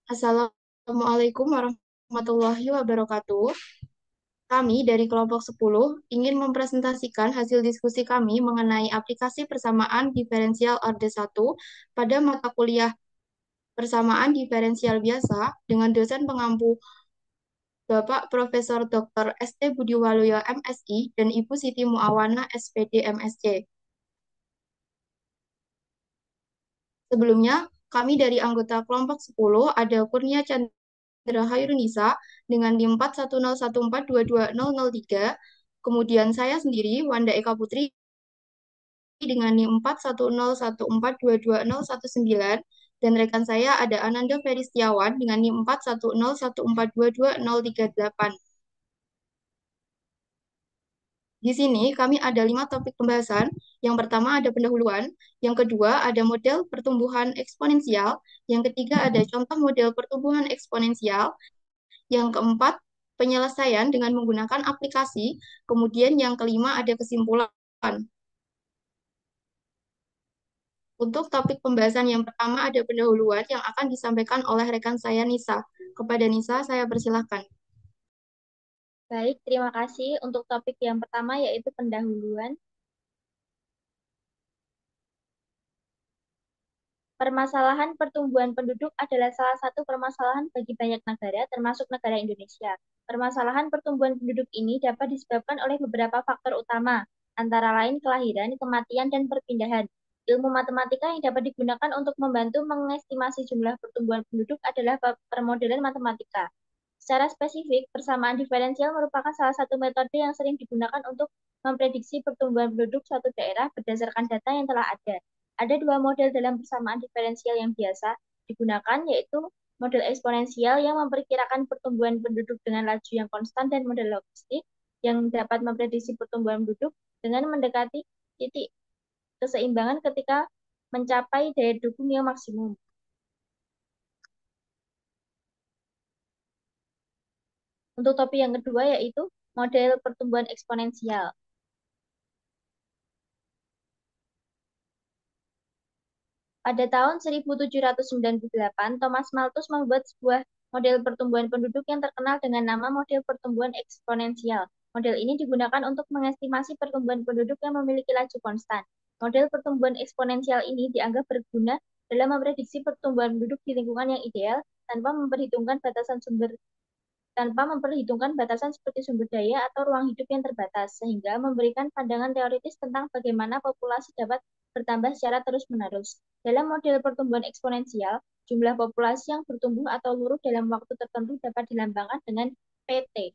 Assalamualaikum warahmatullahi wabarakatuh. Kami dari kelompok 10 ingin mempresentasikan hasil diskusi kami mengenai aplikasi persamaan diferensial orde 1 pada mata kuliah persamaan diferensial biasa dengan dosen pengampu Bapak Profesor Dr. St. Budiwaluyo MSI dan Ibu Siti Muawana SPD MSc. Sebelumnya, kami dari anggota kelompok 10 ada Kurnia Chandra Hairunisa dengan NIM 41014220003. Kemudian saya sendiri, Wanda Eka Putri dengan NIM 41014220019. Dan rekan saya ada Ananda Ferry Setiawan dengan NIM 41014220038. Di sini kami ada 5 topik pembahasan. Yang pertama ada pendahuluan, yang kedua ada model pertumbuhan eksponensial, yang ketiga ada contoh model pertumbuhan eksponensial, yang keempat penyelesaian dengan menggunakan aplikasi, kemudian yang kelima ada kesimpulan. Untuk topik pembahasan yang pertama ada pendahuluan yang akan disampaikan oleh rekan saya Nisa. Kepada Nisa, saya persilahkan. Baik, terima kasih. Untuk topik yang pertama yaitu pendahuluan. Permasalahan pertumbuhan penduduk adalah salah satu permasalahan bagi banyak negara, termasuk negara Indonesia. Permasalahan pertumbuhan penduduk ini dapat disebabkan oleh beberapa faktor utama, antara lain kelahiran, kematian, dan perpindahan. Ilmu matematika yang dapat digunakan untuk membantu mengestimasi jumlah pertumbuhan penduduk adalah permodelan matematika. Secara spesifik, persamaan diferensial merupakan salah satu metode yang sering digunakan untuk memprediksi pertumbuhan penduduk suatu daerah berdasarkan data yang telah ada. Ada dua model dalam persamaan diferensial yang biasa digunakan, yaitu model eksponensial yang memperkirakan pertumbuhan penduduk dengan laju yang konstan dan model logistik yang dapat memprediksi pertumbuhan penduduk dengan mendekati titik keseimbangan ketika mencapai daya dukung yang maksimum. Untuk topik yang kedua yaitu model pertumbuhan eksponensial. Pada tahun 1798, Thomas Malthus membuat sebuah model pertumbuhan penduduk yang terkenal dengan nama model pertumbuhan eksponensial. Model ini digunakan untuk mengestimasi pertumbuhan penduduk yang memiliki laju konstan. Model pertumbuhan eksponensial ini dianggap berguna dalam memprediksi pertumbuhan penduduk di lingkungan yang ideal tanpa memperhitungkan batasan seperti sumber daya atau ruang hidup yang terbatas, sehingga memberikan pandangan teoritis tentang bagaimana populasi dapat bertambah secara terus-menerus. Dalam model pertumbuhan eksponensial, jumlah populasi yang bertumbuh atau luruh dalam waktu tertentu dapat dilambangkan dengan PT.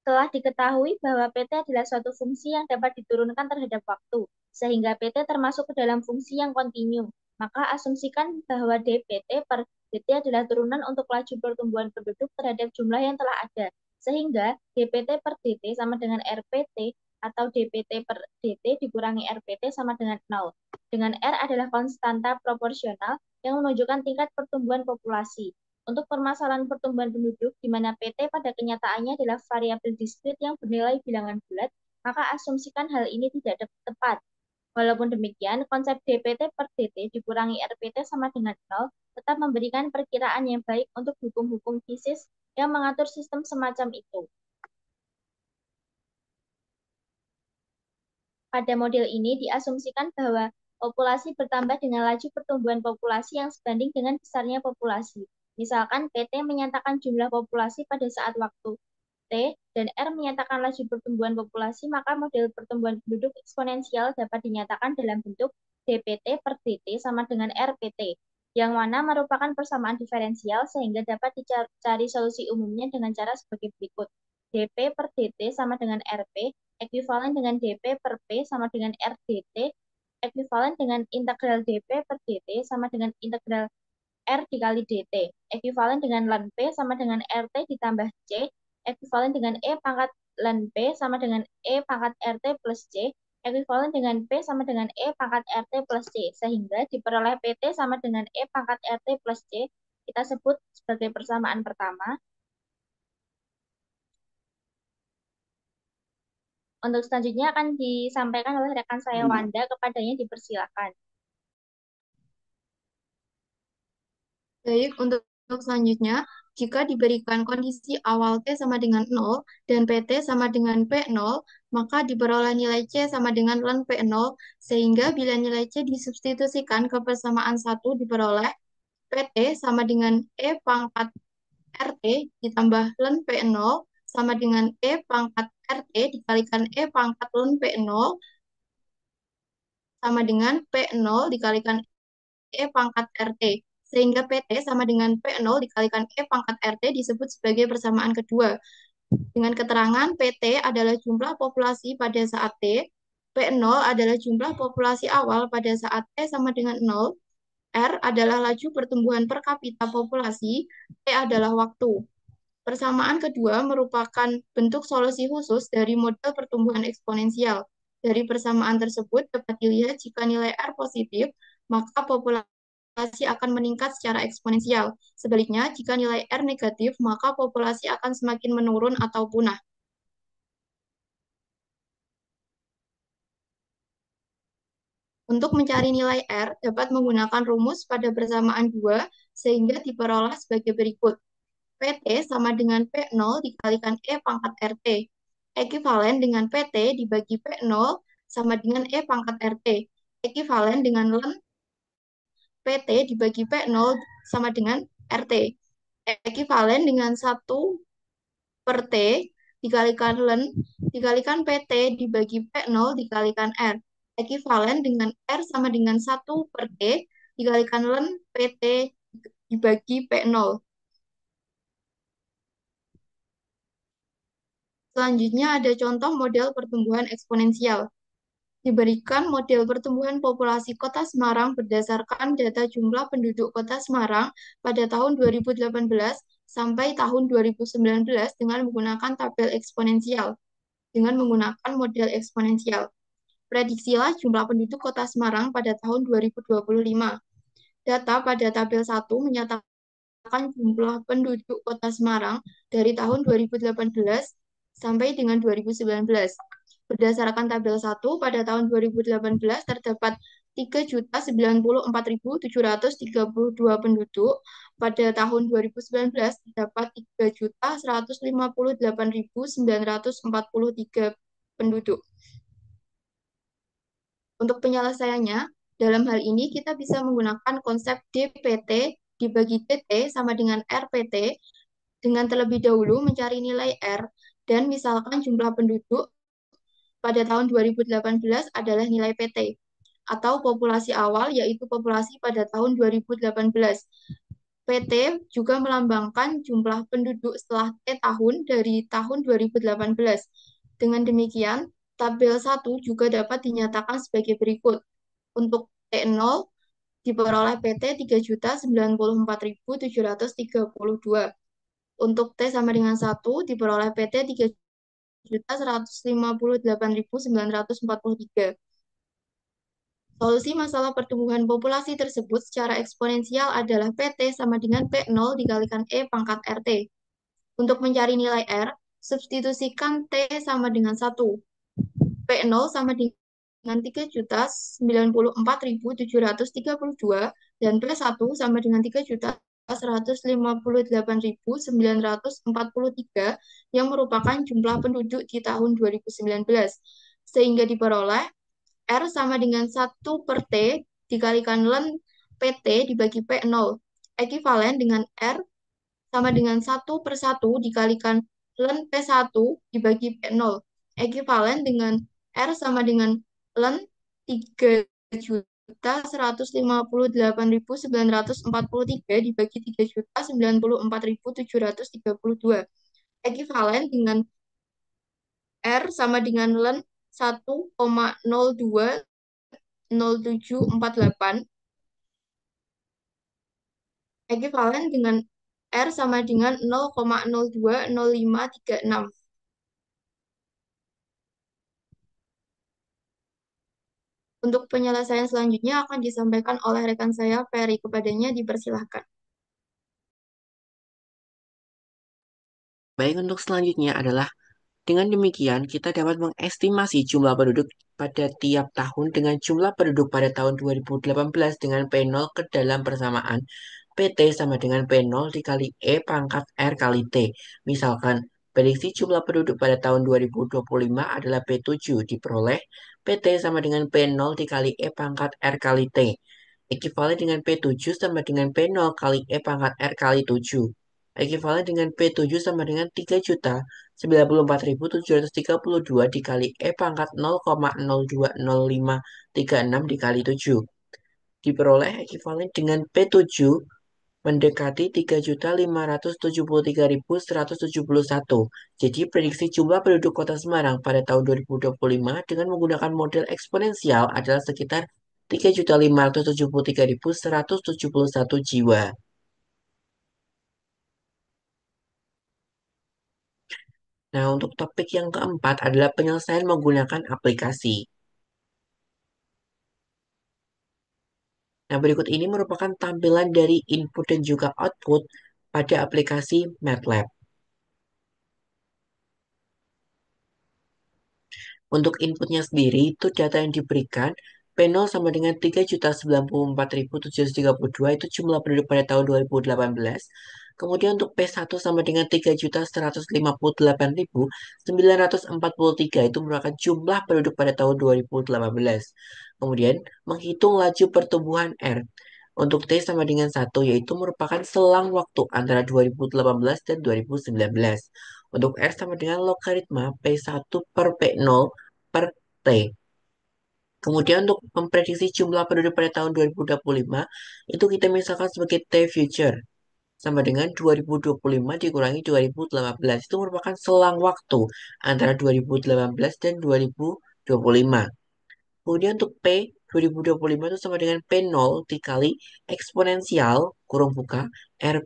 Telah diketahui bahwa PT adalah suatu fungsi yang dapat diturunkan terhadap waktu, sehingga PT termasuk ke dalam fungsi yang kontinu. Maka asumsikan bahwa dPT per dt adalah turunan untuk laju pertumbuhan penduduk terhadap jumlah yang telah ada, sehingga dPT per dt sama dengan RPT atau dPT per dt dikurangi RPT sama dengan 0. Dengan R adalah konstanta proporsional yang menunjukkan tingkat pertumbuhan populasi. Untuk permasalahan pertumbuhan penduduk, di mana PT pada kenyataannya adalah variabel diskrit yang bernilai bilangan bulat, maka asumsikan hal ini tidak tepat. Walaupun demikian, konsep dPT per dt dikurangi RPT sama dengan 0 tetap memberikan perkiraan yang baik untuk hukum-hukum fisis yang mengatur sistem semacam itu. Pada model ini diasumsikan bahwa populasi bertambah dengan laju pertumbuhan populasi yang sebanding dengan besarnya populasi. Misalkan PT menyatakan jumlah populasi pada saat waktu T dan R menyatakan laju pertumbuhan populasi, maka model pertumbuhan penduduk eksponensial dapat dinyatakan dalam bentuk dPT per dt sama dengan RPT, yang mana merupakan persamaan diferensial sehingga dapat dicari solusi umumnya dengan cara sebagai berikut. dP per dt sama dengan RP, ekuivalen dengan dP per P sama dengan RDT, ekuivalen dengan integral dP per dt sama dengan integral R dikali dt, ekuivalen dengan ln P sama dengan RT ditambah C, ekuivalen dengan E pangkat ln P sama dengan E pangkat RT plus C, ekuivalen dengan P sama dengan E pangkat RT plus C, sehingga diperoleh PT sama dengan E pangkat RT plus C, kita sebut sebagai persamaan pertama. Untuk selanjutnya akan disampaikan oleh rekan saya Wanda, kepadanya dipersilakan. Baik, untuk selanjutnya, jika diberikan kondisi awal T sama dengan 0 dan PT sama dengan P0, maka diperoleh nilai C sama dengan ln P0, sehingga bila nilai C disubstitusikan ke persamaan satu diperoleh PT sama dengan E pangkat RT ditambah ln P0 sama dengan E pangkat RT dikalikan E pangkat ln P0 sama dengan P0 dikalikan E pangkat RT. Sehingga PT sama dengan P0 dikalikan E pangkat RT disebut sebagai persamaan kedua. Dengan keterangan PT adalah jumlah populasi pada saat T, P0 adalah jumlah populasi awal pada saat T sama dengan 0, R adalah laju pertumbuhan per kapita populasi, T adalah waktu. Persamaan kedua merupakan bentuk solusi khusus dari model pertumbuhan eksponensial. Dari persamaan tersebut dapat dilihat jika nilai R positif, maka populasi akan meningkat secara eksponensial. Sebaliknya, jika nilai R negatif, maka populasi akan semakin menurun atau punah. Untuk mencari nilai R, dapat menggunakan rumus pada persamaan 2, sehingga diperoleh sebagai berikut. PT sama dengan P0 dikalikan E pangkat RT. Ekivalen dengan PT dibagi P0 sama dengan E pangkat RT. Ekivalen dengan ln PT dibagi P0 sama dengan RT. Ekivalen dengan 1/T dikalikan ln dikalikan PT dibagi P0 dikalikan R. Ekivalen dengan R sama dengan 1/T dikalikan ln PT dibagi P0. Selanjutnya ada contoh model pertumbuhan eksponensial. Diberikan model pertumbuhan populasi Kota Semarang berdasarkan data jumlah penduduk Kota Semarang pada tahun 2018 sampai tahun 2019 dengan menggunakan tabel eksponensial, dengan menggunakan model eksponensial. Prediksilah jumlah penduduk Kota Semarang pada tahun 2025. Data pada tabel 1 menyatakan jumlah penduduk Kota Semarang dari tahun 2018 sampai dengan 2019. Berdasarkan tabel 1, pada tahun 2018 terdapat 3.094.732 penduduk. Pada tahun 2019 terdapat 3.158.943 penduduk. Untuk penyelesaiannya, dalam hal ini kita bisa menggunakan konsep DPT dibagi DT sama dengan RPT dengan terlebih dahulu mencari nilai R dan misalkan jumlah penduduk pada tahun 2018 adalah nilai PT atau populasi awal yaitu populasi pada tahun 2018. PT juga melambangkan jumlah penduduk setelah T tahun dari tahun 2018. Dengan demikian, tabel 1 juga dapat dinyatakan sebagai berikut. Untuk T0 diperoleh PT 3.094.732. Untuk T sama dengan 1 diperoleh PT 3.158.943. Solusi masalah pertumbuhan populasi tersebut secara eksponensial adalah PT sama dengan P0 dikalikan E pangkat RT. Untuk mencari nilai R, substitusikan T sama dengan 1. P0 sama dengan 3.094.732 dan P1 sama dengan 3.158.943 yang merupakan jumlah penduduk di tahun 2019. Sehingga diperoleh R sama dengan 1/T dikalikan ln PT dibagi P0. Ekivalen dengan R sama dengan 1/1 dikalikan ln P1 dibagi P0. Ekivalen dengan R sama dengan ln 3.158.943 dibagi 3.094.732. Ekivalen dengan R sama dengan ln 1,020748 ekivalen dengan R sama dengan 0,020536. Untuk penyelesaian selanjutnya akan disampaikan oleh rekan saya, Ferry. Kepadanya dipersilahkan. Baik, untuk selanjutnya adalah dengan demikian kita dapat mengestimasi jumlah penduduk pada tiap tahun dengan jumlah penduduk pada tahun 2018 dengan P0 ke dalam persamaan PT sama dengan P0 dikali E pangkat R kali T. Misalkan, prediksi jumlah penduduk pada tahun 2025 adalah P7 diperoleh PT sama dengan P0 dikali E pangkat R kali T. Ekivalen dengan P7 sama dengan P0 kali E pangkat R kali 7. Ekivalen dengan P7 sama dengan 3.094.732 dikali E pangkat 0,020536 dikali 7. Diperoleh ekivalen dengan P7 mendekati 3.573.171. Jadi prediksi jumlah penduduk Kota Semarang pada tahun 2025 dengan menggunakan model eksponensial adalah sekitar 3.573.171 jiwa. Nah, untuk topik yang keempat adalah penyelesaian menggunakan aplikasi. Nah, berikut ini merupakan tampilan dari input dan juga output pada aplikasi MATLAB. Untuk inputnya sendiri, itu data yang diberikan P0 sama dengan 3.094.732 itu jumlah penduduk pada tahun 2018. Kemudian untuk P1 sama dengan 3.158.943 itu merupakan jumlah penduduk pada tahun 2018. Kemudian menghitung laju pertumbuhan R. Untuk T sama dengan 1 yaitu merupakan selang waktu antara 2018 dan 2019. Untuk R sama dengan logaritma P1 per P0 per T. Kemudian untuk memprediksi jumlah penduduk pada tahun 2025, itu kita misalkan sebagai T future. Sama dengan 2025 dikurangi 2018. Itu merupakan selang waktu antara 2018 dan 2025. Kemudian untuk P 2025 itu sama dengan P0 dikali eksponensial, kurung buka, R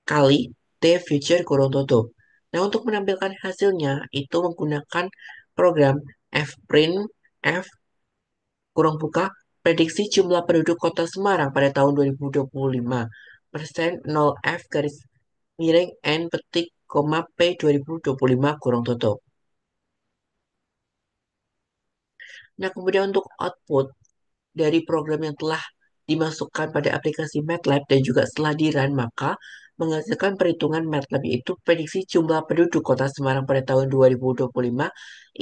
kali T future kurung tutup. Nah, untuk menampilkan hasilnya itu menggunakan program fprint f kurung buka prediksi jumlah penduduk Kota Semarang pada tahun 2025 persen 0F garis miring N petik koma P 2025 kurung tutup. Nah, kemudian untuk output dari program yang telah dimasukkan pada aplikasi MATLAB dan juga setelah di-run, maka menghasilkan perhitungan MATLAB yaitu prediksi jumlah penduduk Kota Semarang pada tahun 2025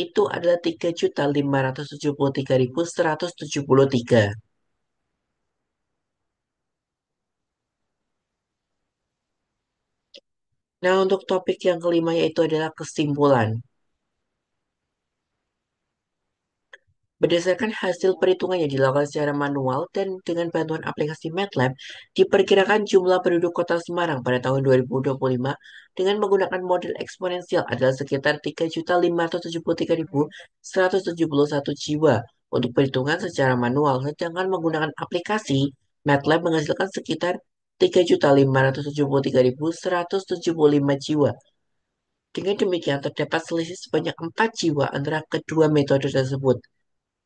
itu adalah 3.573.173. Nah, untuk topik yang kelima yaitu adalah kesimpulan. Berdasarkan hasil perhitungan yang dilakukan secara manual dan dengan bantuan aplikasi MATLAB, diperkirakan jumlah penduduk Kota Semarang pada tahun 2025 dengan menggunakan model eksponensial adalah sekitar 3.573.171 jiwa untuk perhitungan secara manual, sedangkan menggunakan aplikasi MATLAB menghasilkan sekitar 3.573.175 jiwa. Dengan demikian, terdapat selisih sebanyak 4 jiwa antara kedua metode tersebut.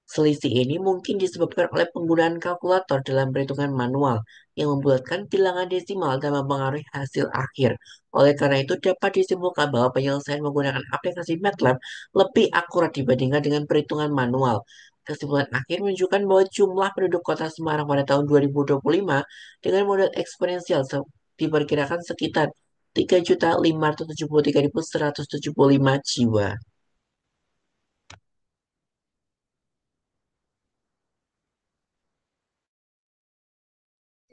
Selisih ini mungkin disebabkan oleh penggunaan kalkulator dalam perhitungan manual yang membuatkan bilangan desimal dan mempengaruhi hasil akhir. Oleh karena itu, dapat disimpulkan bahwa penyelesaian menggunakan aplikasi MATLAB lebih akurat dibandingkan dengan perhitungan manual. Kesimpulan akhir menunjukkan bahwa jumlah penduduk Kota Semarang pada tahun 2025 dengan model eksponensial diperkirakan sekitar 3.573.175 jiwa.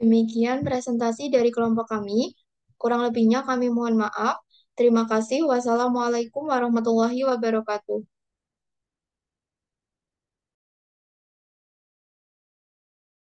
Demikian presentasi dari kelompok kami. Kurang lebihnya kami mohon maaf. Terima kasih. Wassalamualaikum warahmatullahi wabarakatuh.